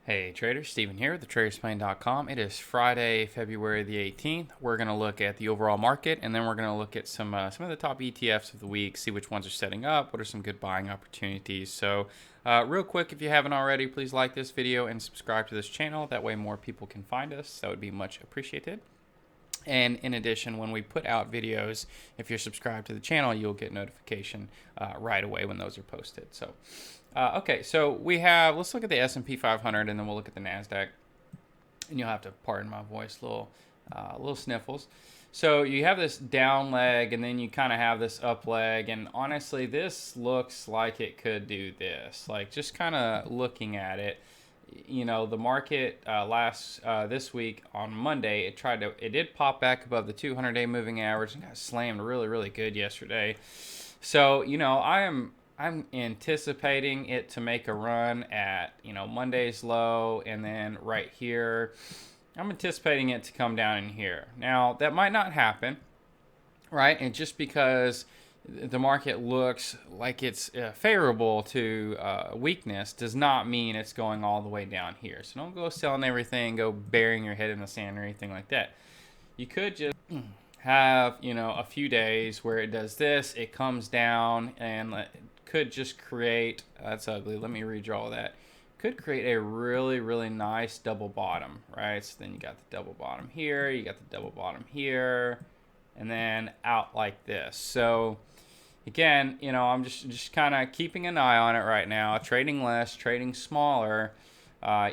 Hey traders, Steven here with thetradersplane.com. It is Friday, February the 18th. We're going to look at the overall market, and then we're going to look at some of the top ETFs of the week, see which ones are setting up, what are some good buying opportunities. So real quick, if you haven't already, please like this video and subscribe to this channel. That way more people can find us. That would be much appreciated. And in addition, when we put out videos, if you're subscribed to the channel, you'll get notification right away when those are posted. So, okay, so let's look at the S&P 500, and then we'll look at the NASDAQ. And you'll have to pardon my voice, little sniffles. So you have this down leg, and then you kind of have this up leg. And honestly, this looks like it could do this. Like, just kind of looking at it. You know, the market this week on Monday, it did pop back above the 200-day moving average and got slammed really good yesterday. So, you know, I'm anticipating it to make a run at, you know, Monday's low, and then right here, I'm anticipating it to come down in here. Now, that might not happen, right? And just because the market looks like it's favorable to weakness does not mean it's going all the way down here. So don't go selling everything, go burying your head in the sand or anything like that. You could just have, you know, a few days where it does this, it comes down, and it could just create, that's ugly, let me redraw that, could create a really nice double bottom, right? So then you got the double bottom here, you got the double bottom here, and then out like this. So again, you know, I'm just kind of keeping an eye on it right now, trading less, trading smaller.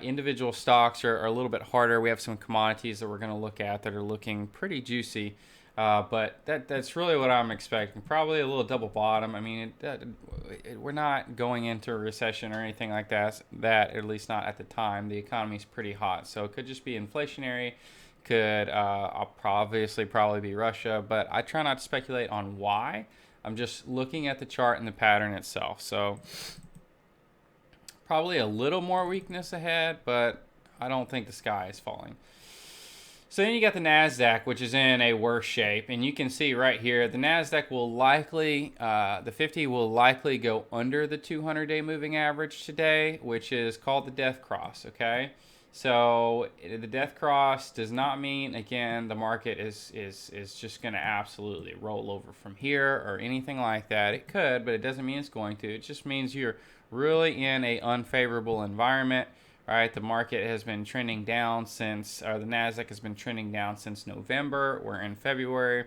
Individual stocks are a little bit harder. We have some commodities that we're going to look at that are looking pretty juicy. But that's really what I'm expecting. Probably a little double bottom. I mean, we're not going into a recession or anything like that, at least not at the time. The economy's pretty hot. So it could just be inflationary. Could obviously probably be Russia. But I try not to speculate on why. I'm just looking at the chart and the pattern itself. So probably a little more weakness ahead, but I don't think the sky is falling. So then you got the NASDAQ, which is in a worse shape. And you can see right here, the NASDAQ will likely, the 50 will likely go under the 200-day moving average today, which is called the death cross, okay? So the death cross does not mean, again, the market is just going to absolutely roll over from here or anything like that. It could, but it doesn't mean it's going to. It just means you're really in a unfavorable environment. All right, the market has been trending down since, or the NASDAQ has been trending down since November. We're in February.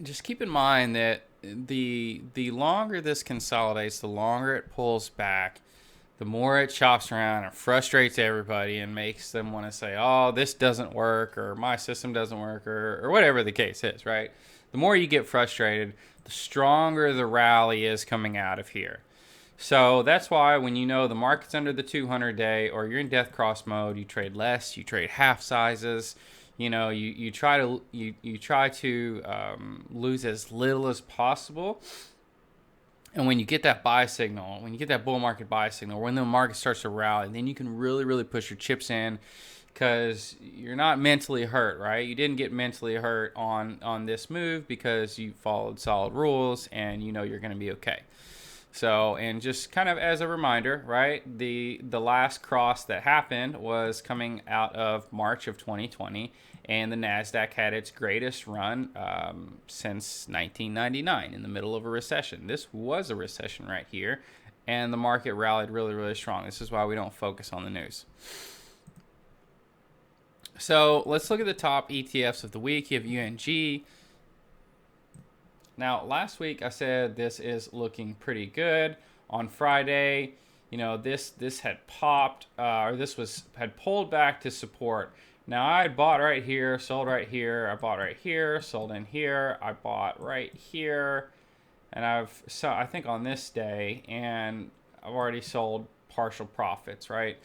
Just keep in mind that the longer this consolidates, the longer it pulls back, the more it chops around and frustrates everybody and makes them want to say, oh, this doesn't work, or my system doesn't work, or whatever the case is, right? The more you get frustrated, the stronger the rally is coming out of here. So that's why when you know the market's under the 200-day or you're in death cross mode, you trade less, you trade half sizes. You know, you try to lose as little as possible. And when you get that buy signal, when you get that bull market buy signal, when the market starts to rally, then you can really push your chips in, because you're not mentally hurt, right? You didn't get mentally hurt on this move because you followed solid rules and you know you're going to be okay. So, and just kind of as a reminder, right, the last cross that happened was coming out of March of 2020, and the NASDAQ had its greatest run since 1999 in the middle of a recession. This was a recession right here, and the market rallied really strong. This is why we don't focus on the news. So let's look at the top ETFs of the week. You have UNG. Now, last week I said this is looking pretty good. On Friday, you know, this had popped, had pulled back to support. Now, I had bought right here, sold right here, I bought right here, sold in here, I bought right here, and I think on this day, and I've already sold partial profits, right?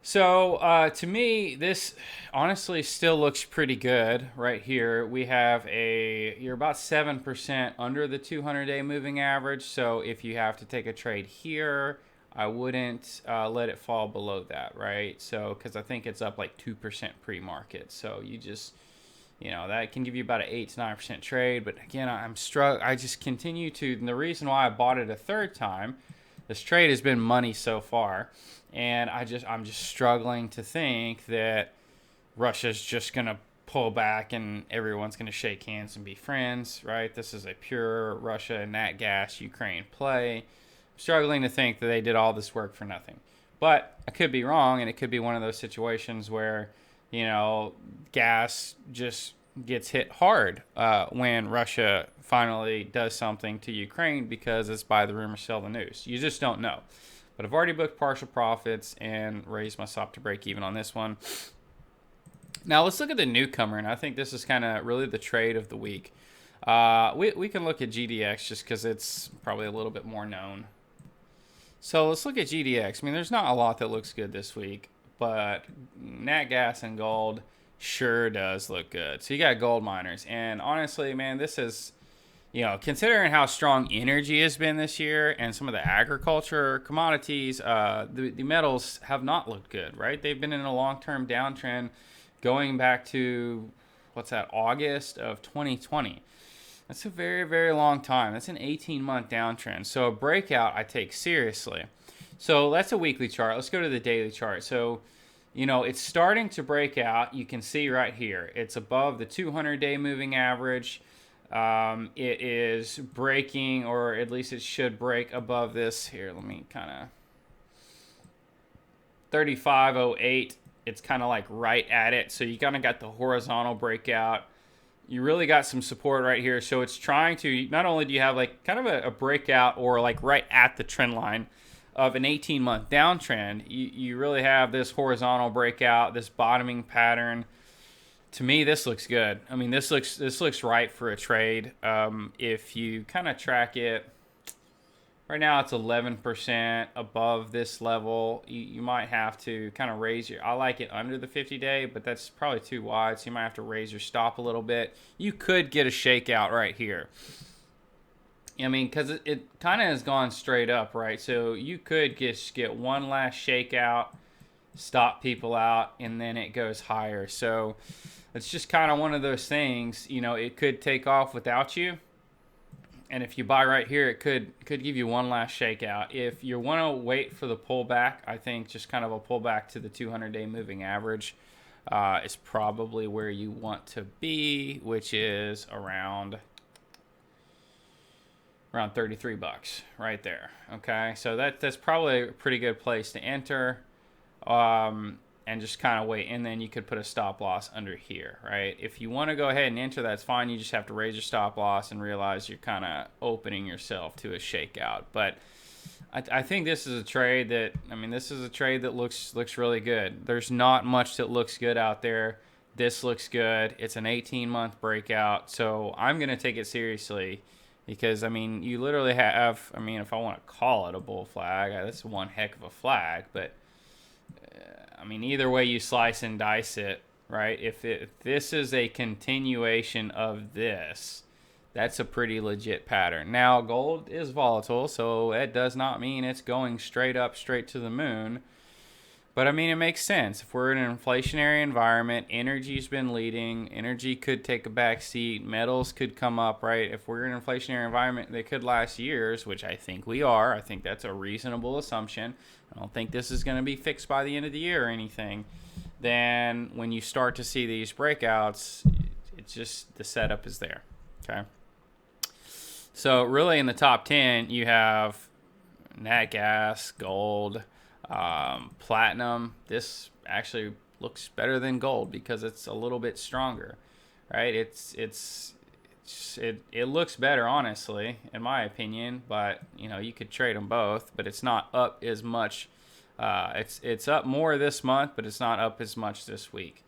So to me, this honestly still looks pretty good right here. We have you're about 7% under the 200-day moving average. So if you have to take a trade here, I wouldn't let it fall below that, right? So, because I think it's up like 2% pre-market. So you just, you know, that can give you about an 8 to 9% trade. But again, I just continue to, and the reason why I bought it a third time, This trade has been money so far, and I'm just struggling to think that Russia's just gonna pull back and everyone's gonna shake hands and be friends, right? This is a pure Russia and nat gas Ukraine play. I'm struggling to think that they did all this work for nothing, but I could be wrong, and it could be one of those situations where gas just gets hit hard when Russia finally does something to Ukraine because it's buy the rumor, sell the news. You just don't know. But I've already booked partial profits and raised my stop to break even on this one. Now let's look at the newcomer, and I think this is kind of really the trade of the week. We can look at GDX just because it's probably a little bit more known. So let's look at GDX. I mean, there's not a lot that looks good this week, but nat gas and gold sure does look good. So you got gold miners, and honestly, man, this is, considering how strong energy has been this year and some of the agriculture commodities, the metals have not looked good, right? They've been in a long-term downtrend going back to, August of 2020. That's a very, very long time. That's an 18-month downtrend. So a breakout I take seriously. So that's a weekly chart. Let's go to the daily chart. So, it's starting to break out. You can see right here. It's above the 200-day moving average. It is breaking, or at least it should break above this. Here, let me kind of... 3508. It's kind of like right at it. So you kind of got the horizontal breakout. You really got some support right here. So it's trying to, not only do you have like kind of a breakout or like right at the trend line of an 18-month downtrend, you really have this horizontal breakout, this bottoming pattern. To me, this looks good. I mean, this looks right for a trade. If you kind of track it, right now it's 11% above this level. You might have to kind of raise your, I like it under the 50-day, but that's probably too wide, so you might have to raise your stop a little bit. You could get a shakeout right here. I mean, because it kind of has gone straight up, right? So you could just get one last shakeout, stop people out, and then it goes higher. So it's just kind of one of those things, it could take off without you. And if you buy right here, it could give you one last shakeout. If you want to wait for the pullback, I think just kind of a pullback to the 200-day moving average is probably where you want to be, which is around $33 right there. Okay, so that's probably a pretty good place to enter, and just kind of wait, and then you could put a stop loss under here, right? If you want to go ahead and enter, that's fine. You just have to raise your stop loss and realize you're kind of opening yourself to a shakeout. But I think this is a trade that looks really good. There's not much that looks good out there. This looks good. It's an 18-month breakout, so I'm going to take it seriously. Because, you literally have, if I want to call it a bull flag, that's one heck of a flag. But, either way you slice and dice it, right? If this is a continuation of this, that's a pretty legit pattern. Now, gold is volatile, so it does not mean it's going straight up, straight to the moon. But, it makes sense. If we're in an inflationary environment, energy's been leading. Energy could take a back seat. Metals could come up, right? If we're in an inflationary environment, they could last years, which I think we are. I think that's a reasonable assumption. I don't think this is going to be fixed by the end of the year or anything. Then when you start to see these breakouts, it's just the setup is there, okay? So really in the top 10, you have nat gas, gold, platinum. This actually looks better than gold because it's a little bit stronger, right? It looks better, honestly, in my opinion. But you could trade them both, but it's not up as much. It's up more this month, but it's not up as much this week.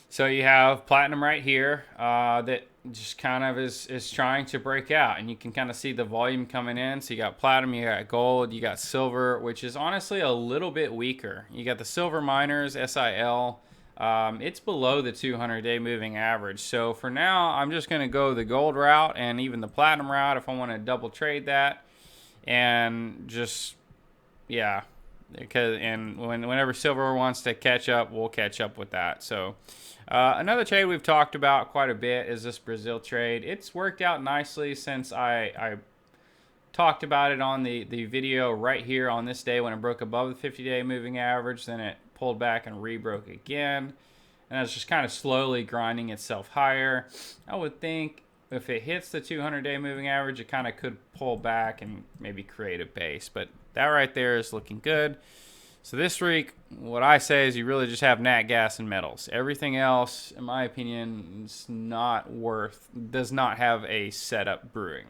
So you have platinum right here that just kind of is trying to break out, and you can kind of see the volume coming in. So you got platinum, you got gold, you got silver, which is honestly a little bit weaker. You got the silver miners, SIL. It's below the 200-day moving average. So for now, I'm just going to go the gold route and even the platinum route if I want to double trade that. And just, yeah, and whenever silver wants to catch up, we'll catch up with that. So another trade we've talked about quite a bit is this Brazil trade. It's worked out nicely since I talked about it on the video right here on this day when it broke above the 50-day moving average. Then it pulled back and rebroke again. And it's just kind of slowly grinding itself higher. I would think if it hits the 200-day moving average, it kind of could pull back and maybe create a base. But that right there is looking good. So this week, what I say is you really just have nat gas and metals. Everything else, in my opinion, does not have a setup brewing.